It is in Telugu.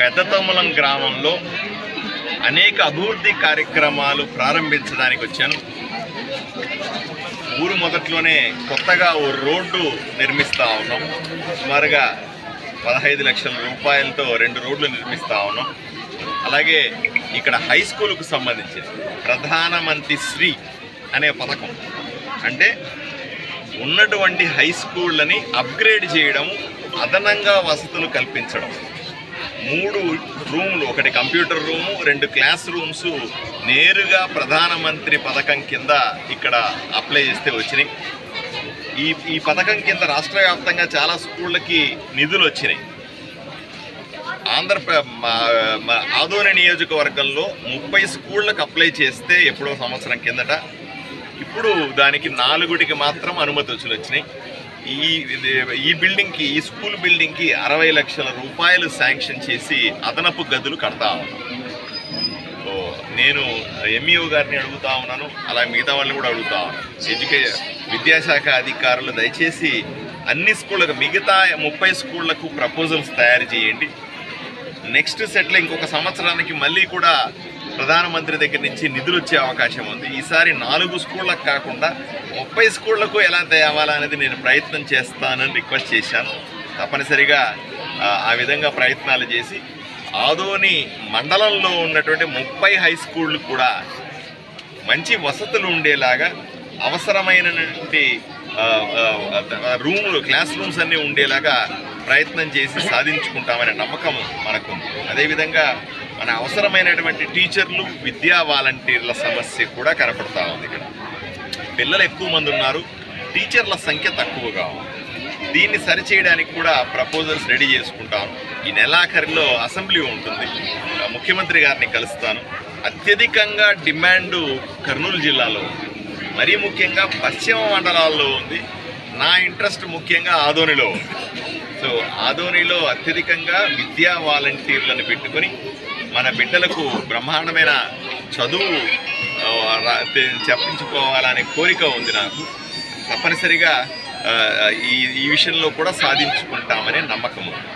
పెద్దతమ్మలం గ్రామంలో అనేక అభివృద్ధి కార్యక్రమాలు ప్రారంభించడానికి వచ్చాను. ఊరు మొదట్లోనే కొత్తగా ఓ రోడ్డు నిర్మిస్తూ ఉన్నాం. సుమారుగా 15 లక్షల రూపాయలతో 2 రోడ్లు నిర్మిస్తూ ఉన్నాం. అలాగే ఇక్కడ హై స్కూల్కు సంబంధించి ప్రధానమంత్రి శ్రీ అనే పథకం, అంటే ఉన్నటువంటి హై స్కూళ్ళని అప్గ్రేడ్ చేయడం, అదనంగా వసతులు కల్పించడం. 3 రూములు, ఒకటి కంప్యూటర్ రూము, 2 క్లాస్ రూమ్స్ నేరుగా ప్రధానమంత్రి పథకం కింద ఇక్కడ అప్లై చేస్తే వచ్చినాయి. ఈ పథకం కింద రాష్ట్ర వ్యాప్తంగా చాలా స్కూళ్ళకి నిధులు వచ్చినాయి. ఆదోని నియోజకవర్గంలో 30 స్కూళ్ళకు అప్లై చేస్తే ఎప్పుడో సంవత్సరం కిందట, ఇప్పుడు దానికి 4కి మాత్రం అనుమతులు వచ్చినాయి. ఈ బిల్డింగ్కి, ఈ స్కూల్ బిల్డింగ్కి 60 లక్షల రూపాయలు శాంక్షన్ చేసి అదనపు గదులు కడతా ఉన్నాను. నేను ఎంఈఓ గారిని అడుగుతా ఉన్నాను, అలా మిగతా వాళ్ళని కూడా అడుగుతా ఉన్నాను. విద్యాశాఖ అధికారులు దయచేసి అన్ని స్కూళ్ళకు, మిగతా 30 స్కూళ్లకు ప్రపోజల్స్ తయారు చేయండి. నెక్స్ట్ సెట్లో ఇంకొక సంవత్సరానికి మళ్ళీ కూడా ప్రధానమంత్రి దగ్గర నుంచి నిధులు వచ్చే అవకాశం ఉంది. ఈసారి 4 స్కూళ్ళకు కాకుండా 30 స్కూళ్లకు ఎలా తేవాలనేది నేను ప్రయత్నం చేస్తానని రిక్వెస్ట్ చేశాను. తప్పనిసరిగా ఆ విధంగా ప్రయత్నాలు చేసి ఆదోని మండలంలో ఉన్నటువంటి 30 హై స్కూళ్ళు కూడా మంచి వసతులు ఉండేలాగా, అవసరమైనటువంటి రూములు, క్లాస్ రూమ్స్ అన్నీ ఉండేలాగా ప్రయత్నం చేసి సాధించుకుంటామనే నమ్మకం మనకు. అదేవిధంగా మన అవసరమైనటువంటి టీచర్లు, విద్యా వాలంటీర్ల సమస్య కూడా కనపడతా ఉంది. ఇక్కడ పిల్లలు ఎక్కువ మంది ఉన్నారు, టీచర్ల సంఖ్య తక్కువగా ఉంది. దీన్ని సరిచేయడానికి కూడా ప్రపోజల్స్ రెడీ చేసుకుంటాను. ఈ నెలాఖరిలో అసెంబ్లీ ఉంటుంది, ముఖ్యమంత్రి గారిని కలుస్తాను. అత్యధికంగా డిమాండు కర్నూలు జిల్లాలో ఉంది, మరీ ముఖ్యంగా పశ్చిమ మండలాల్లో ఉంది. నా ఇంట్రెస్ట్ ముఖ్యంగా ఆదోనిలో ఉంది. సో ఆదోనిలో అత్యధికంగా విద్యా వాలంటీర్లను పెట్టుకొని మన బిడ్డలకు బ్రహ్మాండమైన చదువు చెప్పించుకోవాలనే కోరిక ఉంది నాకు. తప్పనిసరిగా ఈ విషయంలో కూడా సాధించుకుంటామనే నమ్మకం ఉంది.